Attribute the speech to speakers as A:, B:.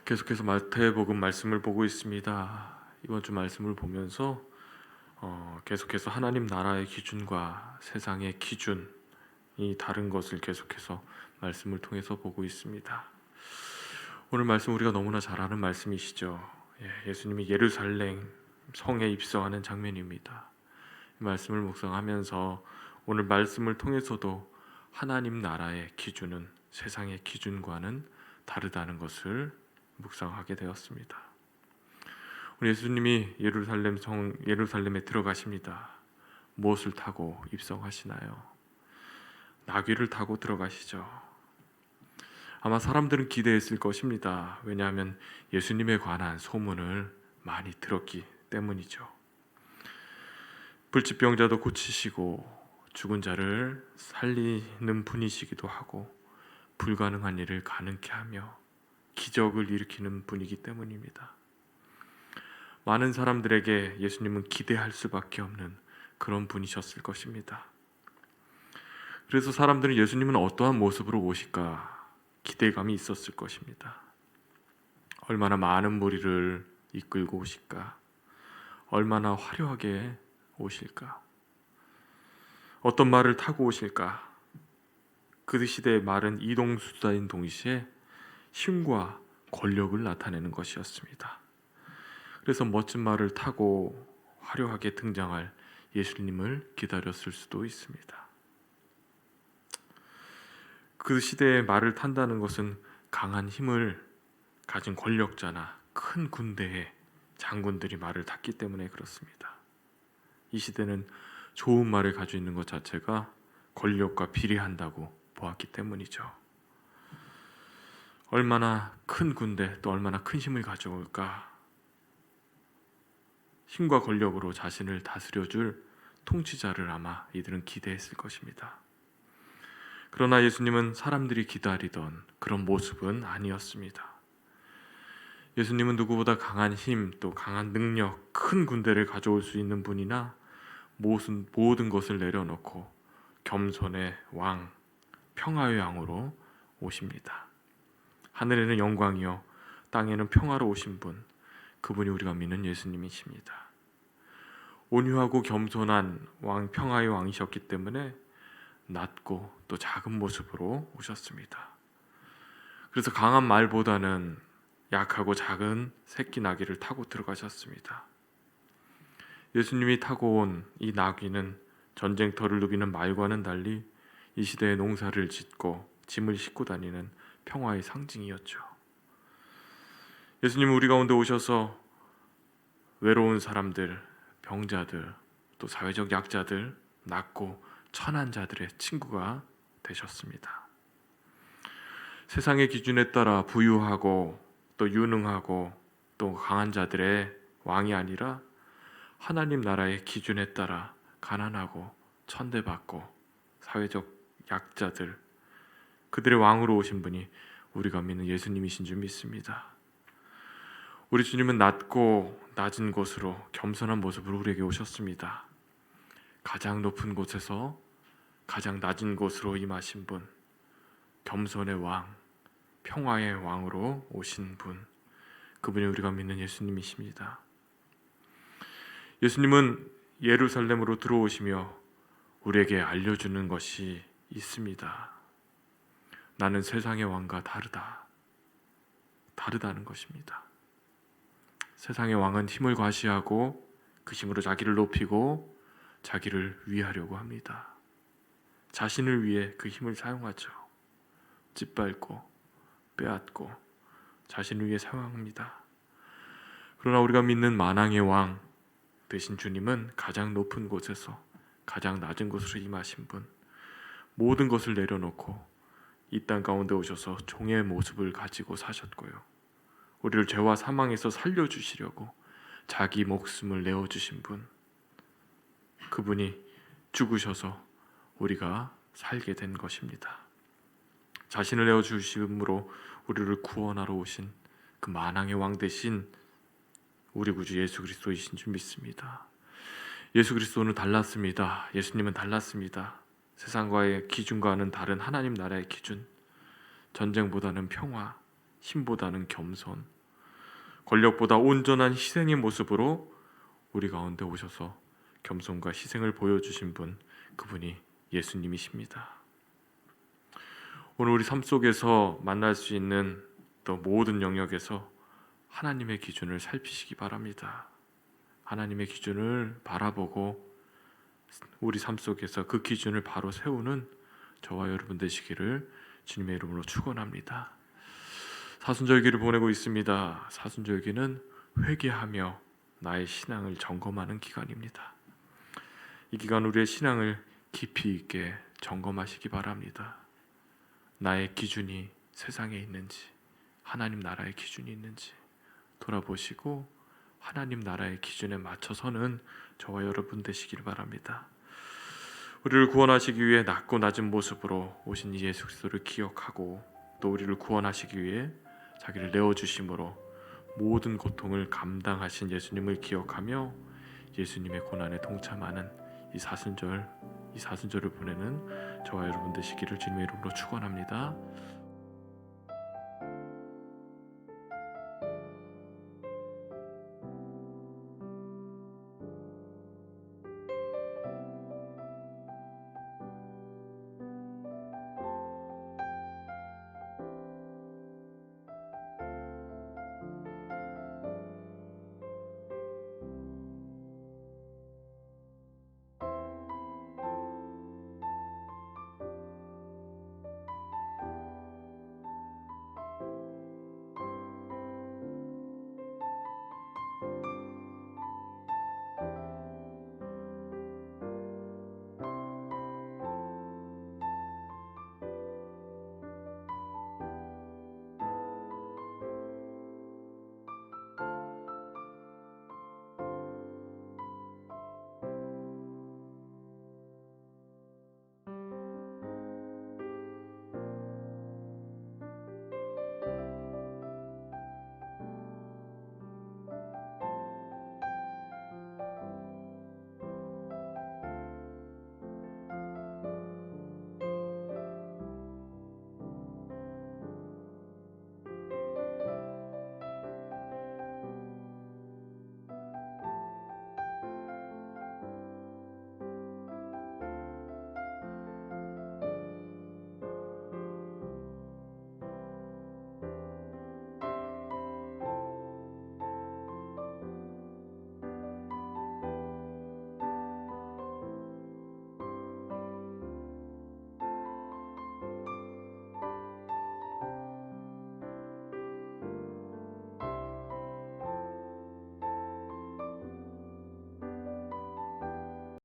A: 계속해서 마태복음 말씀을 보고 있습니다. 이번 주 말씀을 보면서 계속해서 하나님 나라의 기준과 세상의 기준이 다른 것을 계속해서 말씀을 통해서 보고 있습니다. 오늘 말씀 우리가 너무나 잘 아는 말씀이시죠. 예수님이 예루살렘 성에 입성하는 장면입니다. 이 말씀을 묵상하면서 오늘 말씀을 통해서도 하나님 나라의 기준은 세상의 기준과는 다르다는 것을 묵상하게 되었습니다. 우리 예수님이 예루살렘에 들어가십니다. 무엇을 타고 입성하시나요? 나귀를 타고 들어가시죠. 아마 사람들은 기대했을 것입니다. 왜냐하면 예수님에 관한 소문을 많이 들었기 때문이죠. 불치병자도 고치시고 죽은 자를 살리는 분이시기도 하고 불가능한 일을 가능케 하며 기적을 일으키는 분이기 때문입니다. 많은 사람들에게 예수님은 기대할 수밖에 없는 그런 분이셨을 것입니다. 그래서 사람들은 예수님은 어떠한 모습으로 오실까 기대감이 있었을 것입니다. 얼마나 많은 무리를 이끌고 오실까? 얼마나 화려하게 오실까? 어떤 말을 타고 오실까? 그 시대의 말은 이동수단인 동시에 힘과 권력을 나타내는 것이었습니다. 그래서 멋진 말을 타고 화려하게 등장할 예수님을 기다렸을 수도 있습니다. 그 시대의 말을 탄다는 것은 강한 힘을 가진 권력자나 큰 군대의 장군들이 말을 탔기 때문에 그렇습니다. 이 시대는 좋은 말을 가지고 있는 것 자체가 권력과 비례한다고 보았기 때문이죠. 얼마나 큰 군대 또 얼마나 큰 힘을 가져올까? 힘과 권력으로 자신을 다스려줄 통치자를 아마 이들은 기대했을 것입니다. 그러나 예수님은 사람들이 기다리던 그런 모습은 아니었습니다. 예수님은 누구보다 강한 힘 또 강한 능력, 큰 군대를 가져올 수 있는 분이나 모든 것을 내려놓고 겸손의 왕, 평화의 왕으로 오십니다. 하늘에는 영광이요 땅에는 평화로 오신 분, 그분이 우리가 믿는 예수님이십니다. 온유하고 겸손한 왕, 평화의 왕이셨기 때문에 낮고 또 작은 모습으로 오셨습니다. 그래서 강한 말보다는 약하고 작은 새끼 나귀를 타고 들어가셨습니다. 예수님이 타고 온 이 나귀는 전쟁터를 누비는 말과는 달리 이 시대에 농사를 짓고 짐을 싣고 다니는 평화의 상징이었죠. 예수님은 우리 가운데 오셔서 외로운 사람들, 병자들, 또 사회적 약자들, 낮고 천한 자들의 친구가 되셨습니다. 세상의 기준에 따라 부유하고 또 유능하고 또 강한 자들의 왕이 아니라 하나님 나라의 기준에 따라 가난하고 천대받고 사회적 약자들, 그들의 왕으로 오신 분이 우리가 믿는 예수님이신 줄 믿습니다. 우리 주님은 낮은 곳으로 겸손한 모습으로 우리에게 오셨습니다. 가장 높은 곳에서 가장 낮은 곳으로 임하신 분, 겸손의 왕, 평화의 왕으로 오신 분, 그분이 우리가 믿는 예수님이십니다. 예수님은 예루살렘으로 들어오시며 우리에게 알려주는 것이 있습니다. 나는 세상의 왕과 다르다는 것입니다. 세상의 왕은 힘을 과시하고 그 힘으로 자기를 높이고 자기를 위하려고 합니다. 자신을 위해 그 힘을 사용하죠. 짓밟고 빼앗고 자신을 위해 사용합니다. 그러나 우리가 믿는 만왕의 왕 되신 주님은 가장 높은 곳에서 가장 낮은 곳으로 임하신 분, 모든 것을 내려놓고 이 땅 가운데 오셔서 종의 모습을 가지고 사셨고요. 우리를 죄와 사망에서 살려주시려고 자기 목숨을 내어주신 분, 그분이 죽으셔서 우리가 살게 된 것입니다. 자신을 내어주심으로 우리를 구원하러 오신 그 만왕의 왕 대신 우리 구주 예수 그리스도이신 줄 믿습니다. 예수 그리스도는 달랐습니다. 예수님은 달랐습니다. 세상과의 기준과는 다른 하나님 나라의 기준, 전쟁보다는 평화, 힘보다는 겸손, 권력보다 온전한 희생의 모습으로 우리 가운데 오셔서 겸손과 희생을 보여주신 분, 그분이 예수님이십니다. 오늘 우리 삶 속에서 만날 수 있는 또 모든 영역에서 하나님의 기준을 살피시기 바랍니다. 하나님의 기준을 바라보고 우리 삶 속에서 그 기준을 바로 세우는 저와 여러분 되시기를 주님의 이름으로 축원합니다. 사순절기를 보내고 있습니다. 사순절기는 회개하며 나의 신앙을 점검하는 기간입니다. 이 기간 우리의 신앙을 깊이 있게 점검하시기 바랍니다. 나의 기준이 세상에 있는지, 하나님 나라의 기준이 있는지 돌아보시고 하나님 나라의 기준에 맞춰서는 저와 여러분 되시길 바랍니다. 우리를 구원하시기 위해 낮고 낮은 모습으로 오신 이 예수 그리스도를 기억하고 또 우리를 구원하시기 위해 자기를 내어주심으로 모든 고통을 감당하신 예수님을 기억하며 예수님의 고난에 동참하는 이 사순절을 보내는 저와 여러분 되시기를 주님의 이름으로 축원합니다.